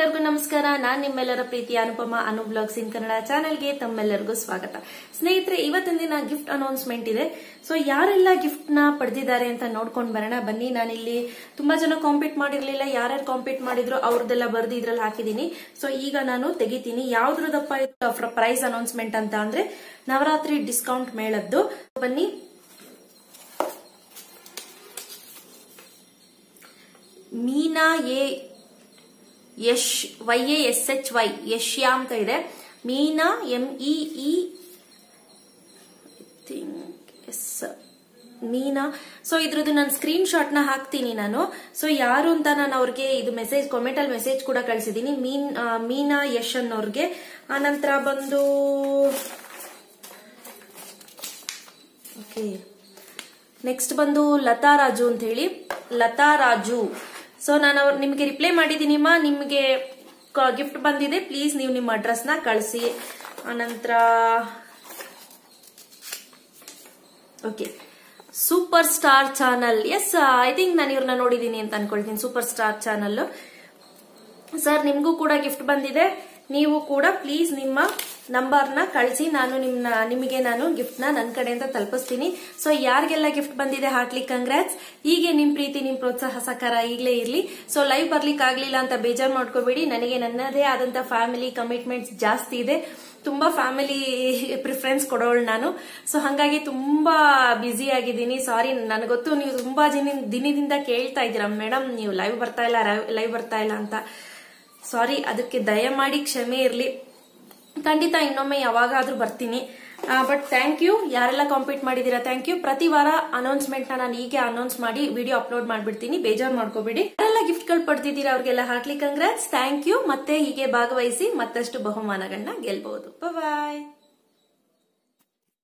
ಎಲ್ಲರಿಗೂ ನಮಸ್ಕಾರ. ನಾನು ನಿಮ್ಮೆಲ್ಲರ ಪ್ರೀತಿಯ ಅನುಪಮ ಅನು ಬ್ಲಾಗ್ಸ್ ಇನ್ ಕನ್ನಡ ಚಾನೆಲ್ಗೆ ತಮ್ಮೆಲ್ಲರಿಗೂ ಸ್ವಾಗತ. ಸ್ನೇಹಿತರೆ, ಇವತ್ತಿನ ದಿನ ಗಿಫ್ಟ್ ಅನೌನ್ಸ್ಮೆಂಟ್ ಇದೆ. ಸೊ ಯಾರೆಲ್ಲ ಗಿಫ್ಟ್ ನ ಪಡೆದಿದ್ದಾರೆ ಅಂತ ನೋಡ್ಕೊಂಡು ಬರೋಣ ಬನ್ನಿ. ನಾನಿಲ್ಲಿ ತುಂಬಾ ಜನ ಕಾಂಪೀಟ್ ಮಾಡಿರ್ಲಿಲ್ಲ, ಯಾರ್ಯಾರು ಕಾಂಪೀಟ್ ಮಾಡಿದ್ರು ಅವ್ರದ್ದೆಲ್ಲ ಬರ್ದು ಇದ್ರಲ್ಲಿ ಹಾಕಿದೀನಿ. ಸೊ ಈಗ ನಾನು ತೆಗಿತೀನಿ. ಯಾವ್ದ್ರದಪ್ಪ ಇದು ಪ್ರೈಸ್ ಅನೌನ್ಸ್ಮೆಂಟ್ ಅಂತ ಅಂದ್ರೆ ನವರಾತ್ರಿ ಡಿಸ್ಕೌಂಟ್ ಮೇಳದ್ದು. ಬನ್ನಿ. ಮೀನಾ YASHY ಯಶ್ಯಾ ಅಂತ ಇದೆ. ಮೀನಾ MEE ಮೀನಾ. ಸೊ ಇದ್ರದ್ದು ನಾನು ಸ್ಕ್ರೀನ್ ಶಾಟ್ ನ ಹಾಕ್ತೀನಿ ನಾನು. ಸೊ ಯಾರು ಅಂತ ನಾನು ಅವ್ರಿಗೆ ಇದು ಮೆಸೇಜ್ ಕಾಮೆಂಟ್ ಅಲ್ಲಿ ಮೆಸೇಜ್ ಕೂಡ ಕಳಿಸಿದೀನಿ. ಮೀನಾ ಯಶ್ ಅನ್ನೋರ್ಗೆ. ಆನಂತರ ಬಂದು ನೆಕ್ಸ್ಟ್ ಬಂದು ಲತಾ ರಾಜು ಅಂತ ಹೇಳಿ. ಲತಾ ರಾಜು. ಸೊ ನಾನು ನಿಮ್ಗೆ ರಿಪ್ಲೈ ಮಾಡಿದೀನಿಮ್ಮ, ನಿಮ್ಗೆ ಗಿಫ್ಟ್ ಬಂದಿದೆ, ಪ್ಲೀಸ್ ನೀವು ನಿಮ್ಮ ಅಡ್ರೆಸ್ ನ ಕಳಿಸಿ. ಆನಂತರ super star channel. Yes, I think ನಾನು ಇವ್ರನ್ನ ನೋಡಿದೀನಿ ಅಂತ ಅನ್ಕೊಳ್ತೀನಿ. ಸೂಪರ್ ಸ್ಟಾರ್ ಚಾನಲ್ ಸರ್, ನಿಮ್ಗೂ ಕೂಡ ಗಿಫ್ಟ್ ಬಂದಿದೆ. ನೀವು ಕೂಡ ಪ್ಲೀಸ್ ನಿಮ್ಮ ನಂಬರ್ ನ ಕಳಿಸಿ, ನಾನು ನಿಮಗೆ ನಾನು ಗಿಫ್ಟ್ ನ ನನ್ನ ಕಡೆಯಿಂದ ತಲುಪಿಸ್ತೀನಿ. ಸೊ ಯಾರಿಗೆಲ್ಲ ಗಿಫ್ಟ್ ಬಂದಿದೆ ಹಾರ್ಟ್ಲಿ ಕಂಗ್ರಾಟ್ಸ್. ಹೀಗೆ ನಿಮ್ ಪ್ರೀತಿ, ನಿಮ್ ಪ್ರೋತ್ಸಾಹ ಸಹಕಾರ ಈಗಲೇ ಇರ್ಲಿ. ಸೊ ಲೈವ್ ಬರ್ಲಿಕ್ಕೆ ಆಗ್ಲಿಲ್ಲ ಅಂತ ಬೇಜಾರು ಮಾಡ್ಕೋಬೇಡಿ. ನನಗೆ ನನ್ನದೇ ಆದಂತ ಫ್ಯಾಮಿಲಿ ಕಮಿಟ್ಮೆಂಟ್ಸ್ ಜಾಸ್ತಿ ಇದೆ. ತುಂಬಾ ಫ್ಯಾಮಿಲಿ ಪ್ರಿಫರೆನ್ಸ್ ಕೊಡೋಳು ನಾನು. ಸೊ ಹಾಗಾಗಿ ತುಂಬಾ ಬ್ಯುಸಿ ಆಗಿದ್ದೀನಿ. ಸಾರಿ, ನನಗೊತ್ತು ನೀವು ತುಂಬಾ ದಿನದಿಂದ ಕೇಳ್ತಾ ಇದ್ದೀರಾ, ಮೇಡಮ್ ನೀವು ಲೈವ್ ಬರ್ತಾ ಇಲ್ಲ ಅಂತ. ಸಾರಿ, ಅದಕ್ಕೆ ದಯಮಾಡಿ ಕ್ಷಮೆ ಇರ್ಲಿ. ಖಂಡಿತ ಇನ್ನೊಮ್ಮೆ ಯಾವಾಗಾದ್ರೂ ಬರ್ತೀನಿ. ಬಟ್ ಥ್ಯಾಂಕ್ ಯು, ಯಾರೆಲ್ಲ ಕಾಂಪೀಟ್ ಮಾಡಿದೀರಾ ಥ್ಯಾಂಕ್ ಯು. ಪ್ರತಿ ವಾರ ಅನೌನ್ಸ್ಮೆಂಟ್ ನಾನು ಹೀಗೆ ಅನೌನ್ಸ್ ಮಾಡಿ ವಿಡಿಯೋ ಅಪ್ಲೋಡ್ ಮಾಡ್ಬಿಡ್ತೀನಿ, ಬೇಜಾರು ಮಾಡ್ಕೋಬೇಡಿ. ಯಾರೆಲ್ಲ ಗಿಫ್ಟ್ ಗಳು ಪಡೆದಿದ್ದೀರಾ ಅವ್ರಿಗೆಲ್ಲ ಹಾರ್ಟ್ಲಿ ಕಂಗ್ರಾಟ್ಸ್, ಥ್ಯಾಂಕ್ ಯು. ಮತ್ತೆ ಹೀಗೆ ಭಾಗವಹಿಸಿ ಮತ್ತಷ್ಟು ಬಹುಮಾನಗಳನ್ನ ಗೆಲ್ಬಹುದು. ಬಾಯ್.